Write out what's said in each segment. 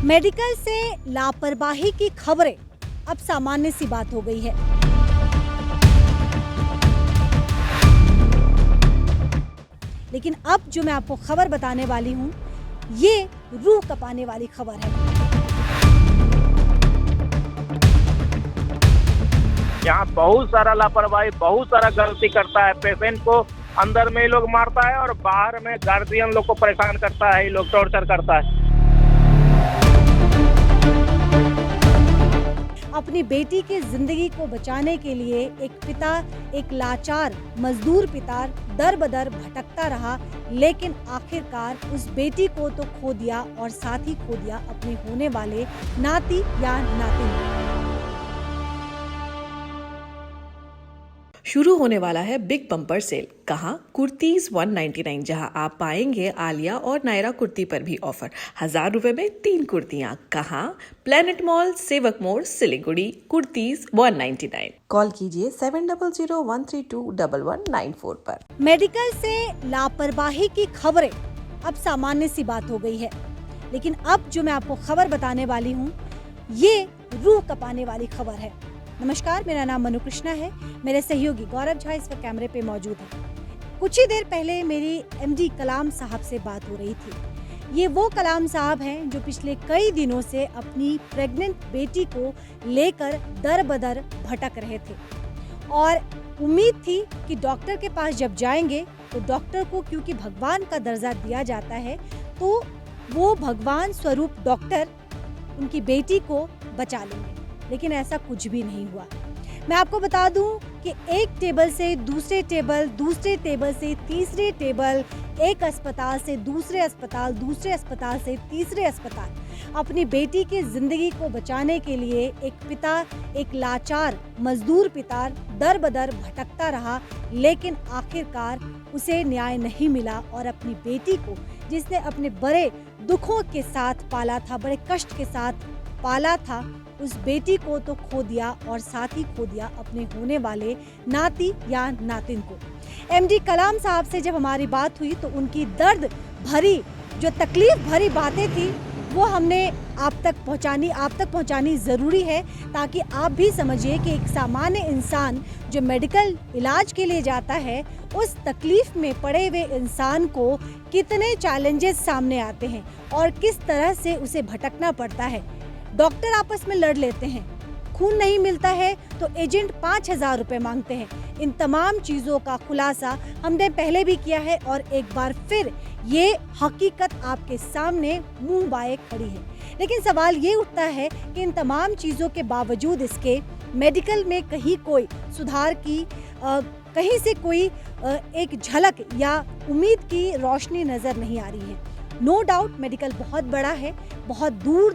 Medical से लापरवाही की खबरें अब सामान्य सी बात हो गई है। लेकिन अब जो मैं आपको खबर बताने वाली हूँ, ये रूह कपाने वाली खबर है। यहाँ बहुत सारा लापरवाही, बहुत सारा गलती करता है। पेशेंट को अंदर में ये लोग मारता है और बाहर में गार्जियन लोग को परेशान करता है, ये लोग टॉर्चर करता है। अपनी बेटी की जिंदगी को बचाने के लिए एक पिता, एक लाचार मजदूर पिता दर बदर भटकता रहा, लेकिन आखिरकार उस बेटी को तो खो दिया और साथ ही खो दिया अपने होने वाले नाती या नातिन। शुरू होने वाला है बिग बम्पर सेल। कहाँ? कुर्तीज 199, जहां आप पाएंगे आलिया और नायरा कुर्ती पर भी ऑफर। 1000 रुपए में 3 कुर्तियां। कहाँ? प्लेनेट मॉल, सेवक मोड़, सिलीगुड़ी। कुर्तीज 199। कॉल कीजिए 7001321194 पर। मेडिकल से लापरवाही की खबरें अब सामान्य सी बात हो गई है। लेकिन अब जो मैं आपको खबर बताने वाली हूँ, ये रूह कपाने वाली खबर है। नमस्कार, मेरा नाम मनु कृष्णा है। मेरे सहयोगी गौरव झा इस वक्त कैमरे पे मौजूद है। कुछ ही देर पहले मेरी एमडी कलाम साहब से बात हो रही थी। ये वो कलाम साहब हैं जो पिछले कई दिनों से अपनी प्रेग्नेंट बेटी को लेकर दर बदर भटक रहे थे और उम्मीद थी कि डॉक्टर के पास जब जाएंगे तो डॉक्टर को, क्योंकि भगवान का दर्जा दिया जाता है, तो वो भगवान स्वरूप डॉक्टर उनकी बेटी को बचा लेंगे। लेकिन ऐसा कुछ भी नहीं हुआ। मैं आपको बता दूं कि एक टेबल से दूसरे टेबल, दूसरे टेबल से तीसरे टेबल, एक अस्पताल से दूसरे अस्पताल, दूसरे अस्पताल से तीसरे अस्पताल, अपनी बेटी की जिंदगी को बचाने के लिए एक पिता, एक लाचार मजदूर पिता दर बदर भटकता रहा, लेकिन आखिरकार उसे न्याय नहीं मिला और अपनी बेटी को, जिसने अपने बड़े दुखों के साथ पाला था, बड़े कष्ट के साथ पाला था, उस बेटी को तो खो दिया और साथ ही खो दिया अपने होने वाले नाती या नातिन को। एमडी कलाम साहब से जब हमारी बात हुई तो उनकी दर्द भरी, जो तकलीफ भरी बातें थी, वो हमने आप तक पहुंचानी ज़रूरी है, ताकि आप भी समझिए कि एक सामान्य इंसान जो मेडिकल इलाज के लिए जाता है, उस तकलीफ में पड़े हुए इंसान को कितने चैलेंजेस सामने आते हैं और किस तरह से उसे भटकना पड़ता है। डॉक्टर आपस में लड़ लेते हैं, खून नहीं मिलता है तो एजेंट 5000 रुपए मांगते हैं। इन तमाम चीज़ों का खुलासा हमने पहले भी किया है और एक बार फिर ये हकीकत आपके सामने मुंह बाए खड़ी है। लेकिन सवाल ये उठता है कि इन तमाम चीज़ों के बावजूद इसके मेडिकल में कहीं कोई सुधार की, कहीं से कोई एक झलक या उम्मीद की रोशनी नज़र नहीं आ रही है। नो डाउट मेडिकल बहुत बड़ा है, बहुत दूर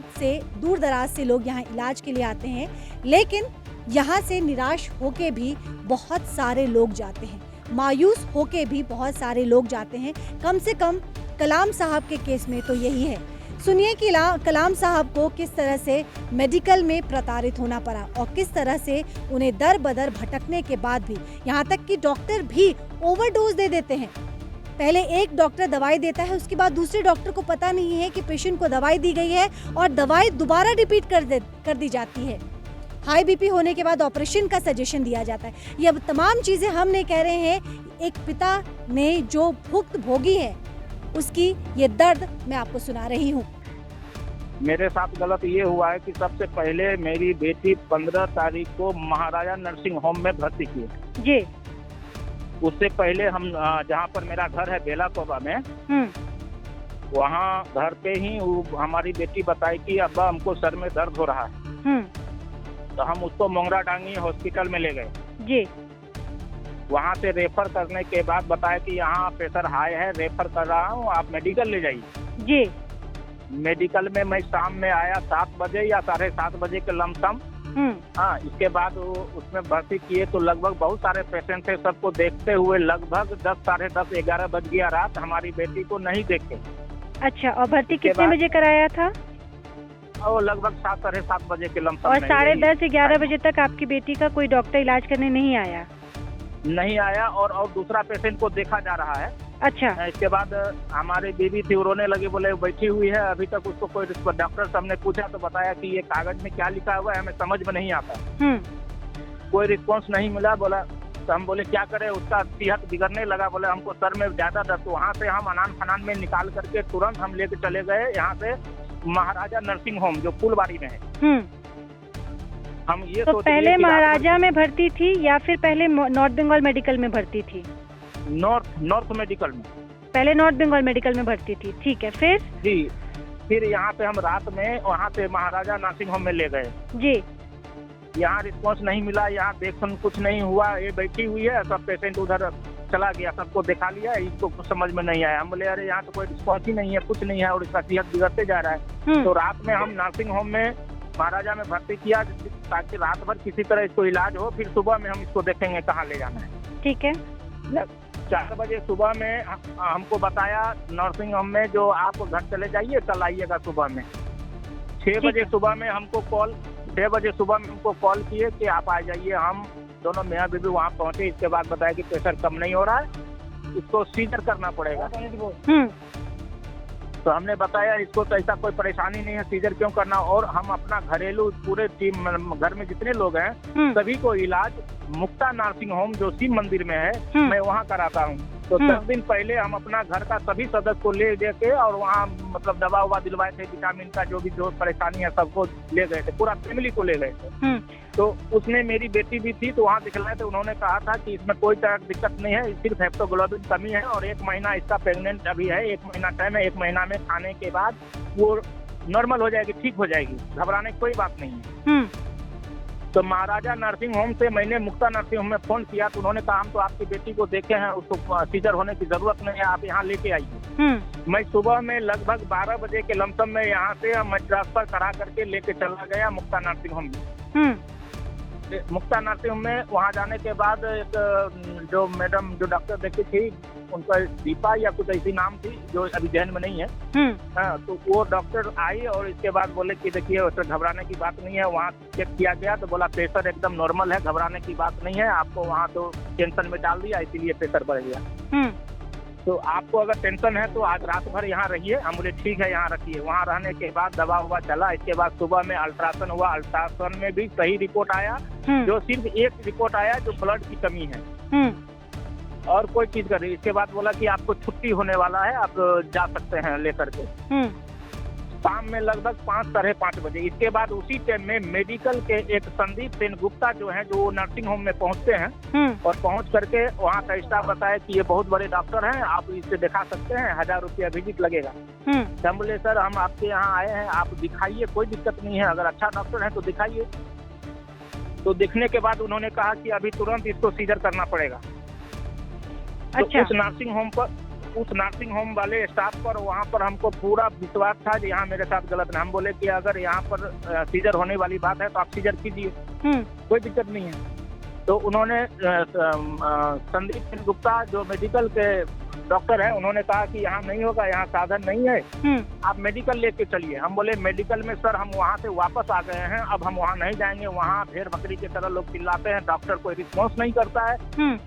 दराज से लोग यहाँ इलाज के लिए आते हैं, लेकिन यहाँ से निराश होके भी बहुत सारे लोग जाते हैं, मायूस होके भी बहुत सारे लोग जाते हैं। कम से कम कलाम साहब के केस में तो यही है। सुनिए कि कलाम साहब को किस तरह से मेडिकल में प्रताड़ित होना पड़ा और किस तरह से उन्हें दर बदर भटकने के बाद भी, यहाँ तक कि डॉक्टर भी ओवरडोज दे देते हैं। पहले एक डॉक्टर दवाई देता है, उसके बाद दूसरे डॉक्टर को पता नहीं है कि पेशेंट को दवाई दी गई है और दवाई दोबारा रिपीट कर दी जाती है। हाई बीपी होने के बाद ऑपरेशन का सजेशन दिया जाता है। ये अब तमाम चीज़ें हम नहीं कह रहे हैं, एक पिता ने जो भुगत भोगी है उसकी ये दर्द मैं आपको सुना रही हूँ। मेरे साथ गलत ये हुआ है कि सबसे पहले मेरी बेटी 15 तारीख को महाराजा नर्सिंग होम में भर्ती की जी। उससे पहले हम जहाँ पर मेरा घर है बेलाकोबा में, वहाँ घर पे ही हमारी बेटी बताई कि अब्बा हमको सर में दर्द हो रहा है। तो हम उसको मोंगरा डांगी हॉस्पिटल में ले गए जी। वहाँ से रेफर करने के बाद बताया कि यहाँ प्रेशर हाई है, रेफर कर रहा हूँ, आप मेडिकल ले जाइए जी। मेडिकल में मैं शाम में आया 7 बजे या 7:30 बजे के लमसम। हाँ, इसके बाद उसमें भर्ती किए तो लगभग बहुत सारे पेशेंट थे, सबको देखते हुए लगभग 10, 10:30, 11 बज गया रात, हमारी बेटी को नहीं देखे। अच्छा, और भर्ती कितने बजे कराया था? और लगभग 7, 7:30 बजे के लमसम। और 10:30 11 बजे तक आपकी बेटी का कोई डॉक्टर इलाज करने नहीं आया? नहीं आया और दूसरा पेशेंट को देखा जा रहा है। अच्छा। इसके बाद हमारी बीवी थी, वो रोने लगी, बोले बैठी हुई है अभी तक उसको कोई डॉक्टर से हमने पूछा तो बताया कि ये कागज में क्या लिखा हुआ है हमें समझ में नहीं आता, कोई रिस्पॉन्स नहीं मिला। बोला तो हम बोले क्या करें, उसका सेहत बिगड़ने लगा, बोले हमको सर में ज्यादा दर्द। वहाँ से हम अनान फनान में निकाल करके तुरंत हम लेके चले गए यहाँ से महाराजा नर्सिंग होम जो फुलबाड़ी में है। हम ये तो पहले महाराजा में भर्ती थी या फिर पहले नॉर्थ बंगाल मेडिकल में भर्ती थी? नॉर्थ मेडिकल में। पहले नॉर्थ बंगाल मेडिकल में भर्ती थी, ठीक है। फिर जी, फिर यहाँ पे हम रात में वहाँ से महाराजा नर्सिंग होम में ले गए जी। यहाँ रिस्पांस नहीं मिला, यहाँ देख सुन कुछ नहीं हुआ, ये बैठी हुई है, सब पेशेंट उधर चला गया, सबको दिखा लिया, इसको कुछ समझ में नहीं आया। हम बोले अरे यहाँ तो कोई रिस्पांस ही नहीं है, कुछ नहीं है और इसका सेहत बिगड़ते जा रहा है। तो रात में हम नर्सिंग होम में महाराजा में भर्ती किया ताकि रात भर किसी तरह इसको इलाज हो, फिर सुबह में हम इसको देखेंगे कहाँ ले जाना है। ठीक है। 4 बजे सुबह में हमको बताया नर्सिंग होम में जो आप घर चले जाइए, कल आइएगा सुबह में। 6 बजे सुबह में हमको 6 बजे सुबह में हमको कॉल किए कि आप आ जाइए। हम दोनों मियाँ बीबी वहाँ पहुँचे। इसके बाद बताया कि प्रेशर कम नहीं हो रहा है, इसको सीजर करना पड़ेगा। तो हमने बताया इसको तो ऐसा कोई परेशानी नहीं है, सीजर क्यों करना। और हम अपना घरेलू पूरे टीम घर में जितने लोग हैं सभी को इलाज मुक्ता नर्सिंग होम जो शिव मंदिर में है मैं वहाँ कराता हूँ। तो 10 दिन पहले हम अपना घर का सभी सदस्य को ले के और वहाँ मतलब दवा उवा दिलवाए थे, विटामिन का जो भी जो परेशानी है सबको ले गए थे, पूरा फैमिली को ले गए थे। तो उसमें मेरी बेटी भी थी तो वहाँ दिखलाए थे, उन्होंने कहा था कि इसमें कोई तरह की दिक्कत नहीं है, सिर्फ हेप्टोग्लोबिन कमी है और 1 महीना इसका प्रेग्नेंट अभी है, 1 महीना टाइम है, 1 महीना में खाने के बाद वो नॉर्मल हो जाएगी, ठीक हो जाएगी, घबराने की कोई बात नहीं है। तो महाराजा नर्सिंग होम से मैंने मुक्ता नर्सिंग होम में फोन किया तो उन्होंने कहा हम तो आपकी बेटी को देखे हैं, उसको सीजर होने की जरूरत नहीं है, आप यहाँ लेके आइए। मैं सुबह में लगभग 12 बजे के लमसम में यहाँ से मैं ट्रांसफर करा करके लेके चला गया मुक्ता नर्सिंग होम में। मुक्ता नर्सिंग होम में वहाँ जाने के बाद एक जो मैडम जो डॉक्टर देखी थी उनका दीपा या कुछ ऐसी नाम थी जो अभी जहन में नहीं है। हाँ, तो वो डॉक्टर आई और इसके बाद बोले कि देखिए उससे घबराने की बात नहीं है। वहाँ चेक किया गया तो बोला प्रेशर एकदम नॉर्मल है, घबराने की बात नहीं है, आपको वहाँ तो टेंशन में डाल दिया इसीलिए प्रेशर बढ़ गया। तो आपको अगर टेंशन है तो आज रात भर यहाँ रहिए। हम बोले ठीक है यहाँ रखिए। वहाँ रहने के बाद दवा हुआ चला। इसके बाद सुबह में अल्ट्रासाउंड हुआ, अल्ट्रासाउंड में भी सही रिपोर्ट आया, जो सिर्फ एक रिपोर्ट आया जो ब्लड की कमी है और कोई चीज कर रही। इसके बाद बोला कि आपको छुट्टी होने वाला है, आप जा सकते हैं लेकर के। शाम में लगभग 5 साढ़े 5 बजे। इसके बाद उसी टाइम में मेडिकल के एक संदीप सेन गुप्ता जो है जो नर्सिंग होम में पहुंचते हैं और पहुंच करके वहाँ का स्टाफ बताया कि ये बहुत बड़े डॉक्टर हैं, आप इससे दिखा सकते हैं, 1000 रुपया विजिट लगेगा। हम बोले सर हम आपके यहाँ आए हैं, आप दिखाइए, कोई दिक्कत नहीं है, अगर अच्छा डॉक्टर है तो दिखाइए। तो दिखने के बाद उन्होंने कहा कि अभी तुरंत इसको सीजर करना पड़ेगा। अच्छा। तो उस नर्सिंग होम वाले स्टाफ पर वहाँ पर हमको पूरा विश्वास था कि यहाँ मेरे साथ गलत नहीं। हम बोले कि अगर यहाँ पर सीजर होने वाली बात है तो आप सीजर कीजिए, कोई दिक्कत नहीं है। तो उन्होंने संदीप सिंह गुप्ता जो मेडिकल के डॉक्टर है उन्होंने कहा कि यहाँ नहीं होगा, यहाँ साधन नहीं है, आप मेडिकल लेके चलिए। हम बोले मेडिकल में सर हम वहाँ से वापस आ गए हैं, अब हम वहाँ नहीं जाएंगे, वहाँ भेड़ बकरी की तरह लोग चिल्लाते हैं, डॉक्टर कोई रिस्पॉन्स नहीं करता है,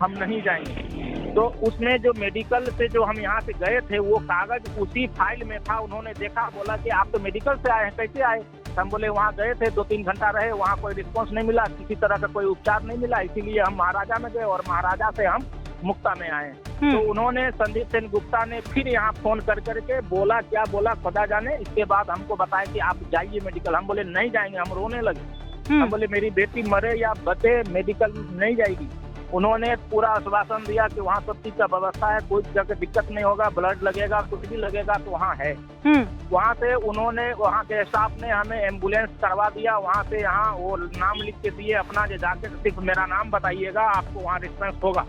हम नहीं जाएंगे। तो उसमें जो मेडिकल से जो हम यहाँ से गए थे वो कागज उसी फाइल में था। उन्होंने देखा, बोला कि आप तो मेडिकल से आए हैं, कैसे आए? हम बोले वहाँ गए थे, 2-3 घंटा रहे, वहाँ कोई रिस्पॉन्स नहीं मिला, किसी तरह का कोई उपचार नहीं मिला, इसीलिए हम महाराजा में गए और महाराजा से हम मुक्ता में आए। तो उन्होंने संदीप सेन गुप्ता ने फिर यहाँ फोन कर करके बोला, क्या बोला खुदा जाने। इसके बाद हमको बताया कि आप जाइए मेडिकल। हम बोले नहीं जाएंगे, हम रोने लगे। हम बोले मेरी बेटी मरे या बचे, मेडिकल नहीं जाएगी। उन्होंने पूरा आश्वासन दिया कि वहाँ सब चीज का व्यवस्था है, कोई जगह दिक्कत नहीं होगा, ब्लड लगेगा, कुछ भी लगेगा तो वहाँ है। वहाँ से उन्होंने वहाँ के स्टाफ ने हमें एम्बुलेंस करवा दिया। वहाँ से यहाँ वो नाम लिख के दिए अपना, जो जाके सिर्फ मेरा नाम बताइएगा, आपको वहाँ रिस्पॉन्स होगा।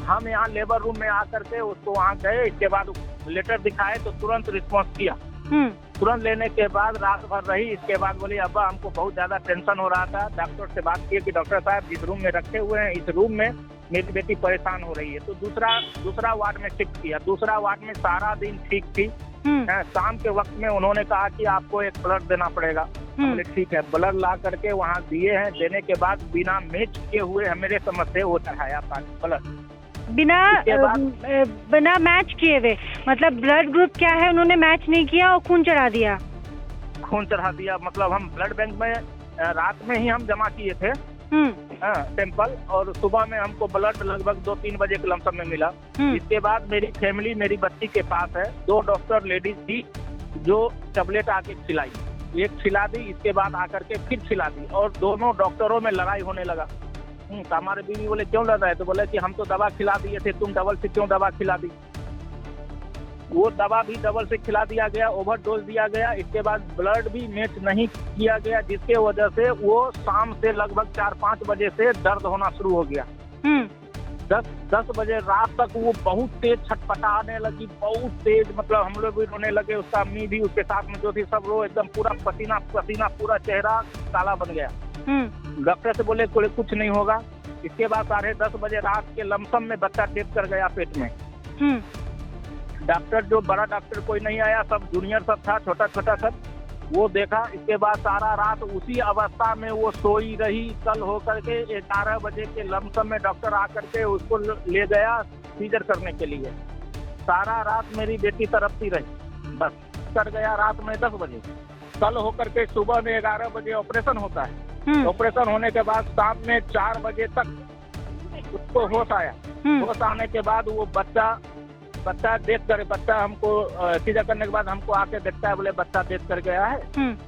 हम यहाँ लेबर रूम में आकर के उसको वहाँ गए। इसके बाद लेटर दिखाए तो तुरंत रिस्पॉन्स किया। तुरंत लेने के बाद रात भर रही। इसके बाद बोली अब्बा हमको बहुत ज्यादा टेंशन हो रहा था। डॉक्टर से बात की कि डॉक्टर साहब जिस रूम में रखे हुए हैं इस रूम में मेरी बेटी परेशान हो रही है। तो दूसरा वार्ड में शिफ्ट किया। दूसरा वार्ड में सारा दिन ठीक थी। शाम के वक्त में उन्होंने कहा कि आपको एक ब्लड देना पड़ेगा। बोले ठीक है, ब्लड ला करके वहाँ दिए हैं। देने के बाद बिना मैच किए हुए मेरे समझ से वो चढ़ाया ब्लड। बिना इसके बाद- बिना मैच किए हुए, मतलब ब्लड ग्रुप क्या है उन्होंने मैच नहीं किया और खून चढ़ा दिया। खून चढ़ा दिया, मतलब हम ब्लड बैंक में रात में ही हम जमा किए थे सैंपल, और सुबह में हमको ब्लड लगभग 2-3 बजे के लमसम में मिला। इसके बाद मेरी फैमिली मेरी बच्ची के पास है, 2 डॉक्टर लेडीज थी जो टैबलेट आके खिलाई, एक खिला दी, इसके बाद आकर के फिर खिला दी, और दोनों डॉक्टरों में लड़ाई होने लगा। तो हमारे बीवी बोले क्यों लड़ रहे, तो बोले कि हम तो दवा खिला दिए थे, तुम डबल से क्यों दवा खिला दी। वो दवा भी डबल से खिला दिया गया, ओवरडोज दिया गया। इसके बाद ब्लड भी मैच नहीं किया गया, जिसके वजह से वो शाम से लगभग 4-5 बजे से दर्द होना शुरू हो गया। 10 बजे रात तक वो बहुत तेज छटपटाने लगी, बहुत तेज, मतलब हम लोग भी रोने लगे, उसका अम्मी भी उसके साथ में जो थी सब रो, एकदम पूरा पसीना पसीना, पूरा चेहरा काला बन गया। डॉक्टर से बोले कोई कुछ नहीं होगा। इसके बाद 10:30 बजे रात के लमसम में बच्चा डेथ कर गया पेट में। डॉक्टर जो बड़ा डॉक्टर कोई नहीं आया, सब जूनियर सब था, छोटा छोटा सब, वो देखा। इसके बाद सारा रात उसी अवस्था में वो सोई रही। कल होकर के 11 बजे के लमसम में डॉक्टर आकर के उसको ले गया सीजर करने के लिए। सारा रात मेरी बेटी तड़पती रही, बस कर गया रात में 10 बजे। कल होकर के सुबह में 11 बजे ऑपरेशन होता है। ऑपरेशन होने के बाद शाम में 4 बजे तक उसको होश आया। होश आने के बाद वो बच्चा देख कर, बच्चा हमको सीजर करने के बाद हमको आके देखता है, बोले बच्चा डेथ कर गया है,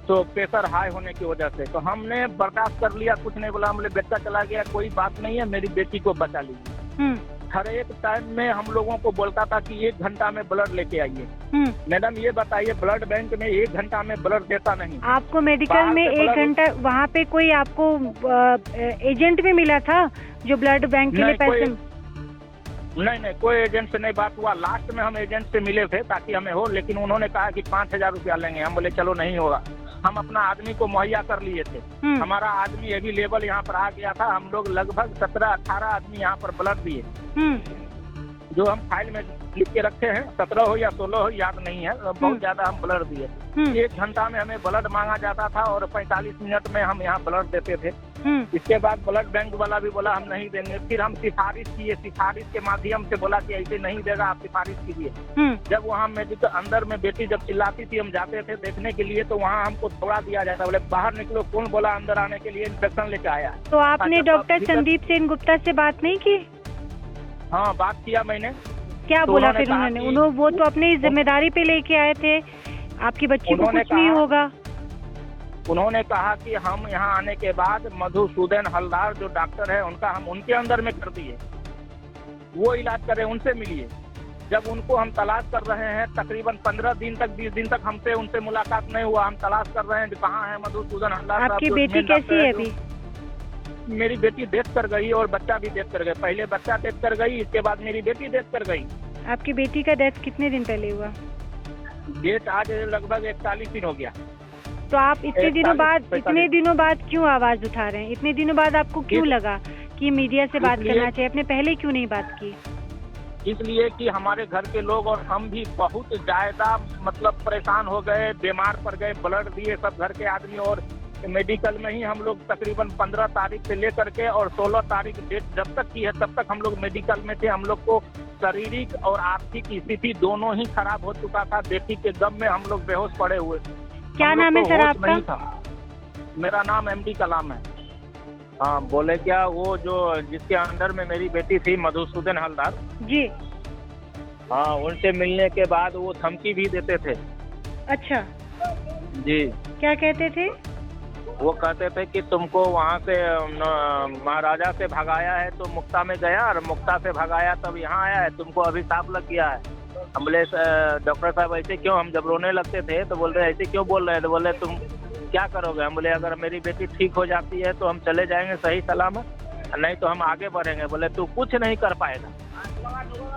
तो प्रेशर हाई होने की वजह से। तो हमने बर्दाश्त कर लिया, कुछ नहीं बोला, बोले बच्चा चला गया, कोई बात नहीं है, मेरी बेटी को बचा लीजिए। हर एक टाइम में हम लोगों को बोलता था कि 1 घंटा में ब्लड लेके आइए। मैडम ये बताइए, ब्लड बैंक में 1 घंटा में ब्लड देता नहीं। आपको मेडिकल में 1 घंटा, वहाँ पे कोई आपको एजेंट भी मिला था जो ब्लड बैंक के लिए पैसे? नहीं, कोई एजेंट से नहीं बात हुआ। लास्ट में हम एजेंट से मिले थे ताकि हमें हो, लेकिन उन्होंने कहा कि 5,000 रुपया लेंगे। हम बोले चलो नहीं होगा। हम अपना आदमी को मुहैया कर लिए थे, हमारा आदमी अवेलेबल यहाँ पर आ गया था। हम लोग लगभग 17-18 आदमी यहाँ पर ब्लड दिए, जो हम फाइल में लिख के रखे हैं, 17 हो या 16 हो याद नहीं है, बहुत ज्यादा हम ब्लड दिए। 1 घंटा में हमें ब्लड मांगा जाता था और 45 मिनट में हम यहाँ ब्लड देते थे। इसके बाद ब्लड बैंक वाला भी बोला हम नहीं देंगे। फिर हम सिफारिश किए, सिफारिश के माध्यम से बोला कि ऐसे नहीं देगा, आप सिफारिश कीजिए। जब वहाँ मेडिकल अंदर में बेटी जब चिल्लाती थी, हम जाते थे देखने के लिए, तो वहाँ हमको छोड़ा दिया जाता, बोले बाहर निकलो। कौन बोला अंदर आने के लिए, इन्फेक्शन लेके आया। तो आपने डॉक्टर संदीप सेन गुप्ता से बात नहीं की? हाँ, बात किया मैंने। क्या तो बोला फिर उन्होंने? वो तो अपनी जिम्मेदारी पे लेके आए थे, आपकी बच्ची को कुछ नहीं होगा। उन्होंने कहा कि हम यहाँ आने के बाद मधुसूदन हलदार जो डॉक्टर है उनका हम उनके अंदर में कर दिए, वो इलाज करें, उनसे मिलिए। जब उनको हम तलाश कर रहे हैं तकरीबन 15 दिन तक, 20 दिन तक हमसे उनसे मुलाकात नहीं हुआ। हम तलाश कर रहे हैं कहाँ है मधुसूदन हलदार। आपकी बेटी कैसी है अभी? मेरी बेटी डेथ कर गई और बच्चा भी डेथ कर गया। पहले बच्चा डेथ कर गई, इसके बाद मेरी बेटी डेथ कर गई। आपकी बेटी का डेथ कितने दिन पहले हुआ? डेथ आज लगभग 41 दिन हो गया। तो आप इतने दिनों बाद क्यों आवाज उठा रहे हैं? इतने दिनों बाद आपको क्यों लगा कि मीडिया से बात करना चाहिए? आपने पहले क्यों नहीं बात की? इसलिए कि हमारे घर के लोग और हम भी बहुत ज्यादा मतलब परेशान हो गए, बीमार पड़ गए, ब्लड दिए सब घर के आदमी। और मेडिकल में ही हम लोग तकरीबन 15 तारीख से लेकर के और 16 तारीख डेट जब तक की है तब तक हम लोग मेडिकल में थे। हम लोग को शारीरिक और आर्थिक स्थिति दोनों ही खराब हो चुका था। बेटी के गम में हम लोग बेहोश पड़े हुए। क्या नाम है सर आपका? मेरा नाम MD कलाम है। हाँ, बोले क्या? वो जो जिसके अंडर में मेरी बेटी थी मधुसूदन हलदार जी, हाँ, उनसे मिलने के बाद वो धमकी भी देते थे। अच्छा जी, क्या कहते थे? वो कहते थे कि तुमको वहाँ से महाराजा से भगाया है तो मुक्ता में गया, और मुक्ता से भगाया तब यहाँ आया है, तुमको अभिशाप लग गया है। हम बोले डॉक्टर साहब ऐसे क्यों? हम जब रोने लगते थे तो बोल रहे ऐसे क्यों बोल रहे हैं? तो बोले तुम क्या करोगे? हम बोले अगर मेरी बेटी ठीक हो जाती है तो हम चले जाएंगे सही सलामत, नहीं तो हम आगे बढ़ेंगे। बोले तू कुछ नहीं कर पाएगा।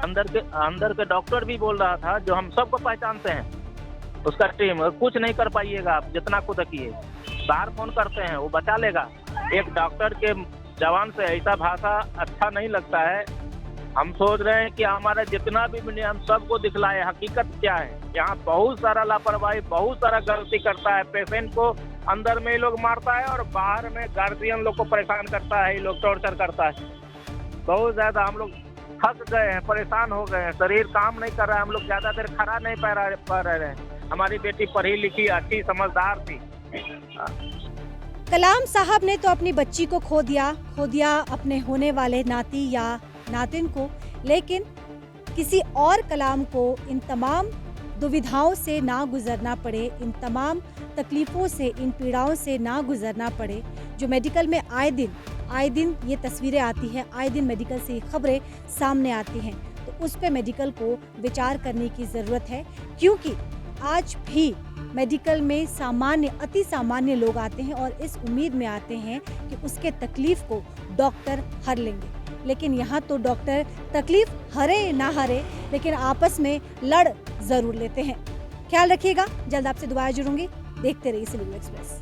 अंदर के डॉक्टर भी बोल रहा था, जो हम सबको पहचानते हैं, उसका टीम, कुछ नहीं कर पाइएगा आप, जितना खुद किए। बाहर फोन करते हैं, वो बचा लेगा। एक डॉक्टर के जवान से ऐसा भाषा अच्छा नहीं लगता है। हम सोच रहे हैं कि हमारा जितना भी मिले हम सबको दिखलाए हकीकत क्या है। यहाँ बहुत सारा लापरवाही, बहुत सारा गलती करता है। पेशेंट को अंदर में ये लोग मारता है और बाहर में गार्जियन लोग को परेशान करता है, ये लोग टॉर्चर करता है। बहुत ज्यादा हम लोग थक गए हैं, परेशान हो गए हैं, शरीर काम नहीं कर रहा है, हम लोग ज्यादा देर खड़ा नहीं पा रहे हैं। हमारी बेटी पढ़ी लिखी अच्छी समझदार थी। कलाम साहब ने तो अपनी बच्ची को खो दिया अपने होने वाले नाती या नातिन को, लेकिन किसी और कलाम को इन तमाम दुविधाओं से ना गुजरना पड़े, इन तमाम तकलीफ़ों से, इन पीड़ाओं से ना गुजरना पड़े, जो मेडिकल में आए दिन ये तस्वीरें आती हैं, आए दिन मेडिकल से ये खबरें सामने आती हैं। तो उस पे मेडिकल को विचार करने की ज़रूरत है, क्योंकि आज भी मेडिकल में अति सामान्य लोग आते हैं और इस उम्मीद में आते हैं कि उसके तकलीफ़ को डॉक्टर हर लेंगे। लेकिन यहाँ तो डॉक्टर तकलीफ हरे ना हरे, लेकिन आपस में लड़ ज़रूर लेते हैं। ख्याल रखिएगा, जल्द आपसे दोबारा जुड़ूंगी। देखते रहिए सिलीगुड़ी एक्सप्रेस।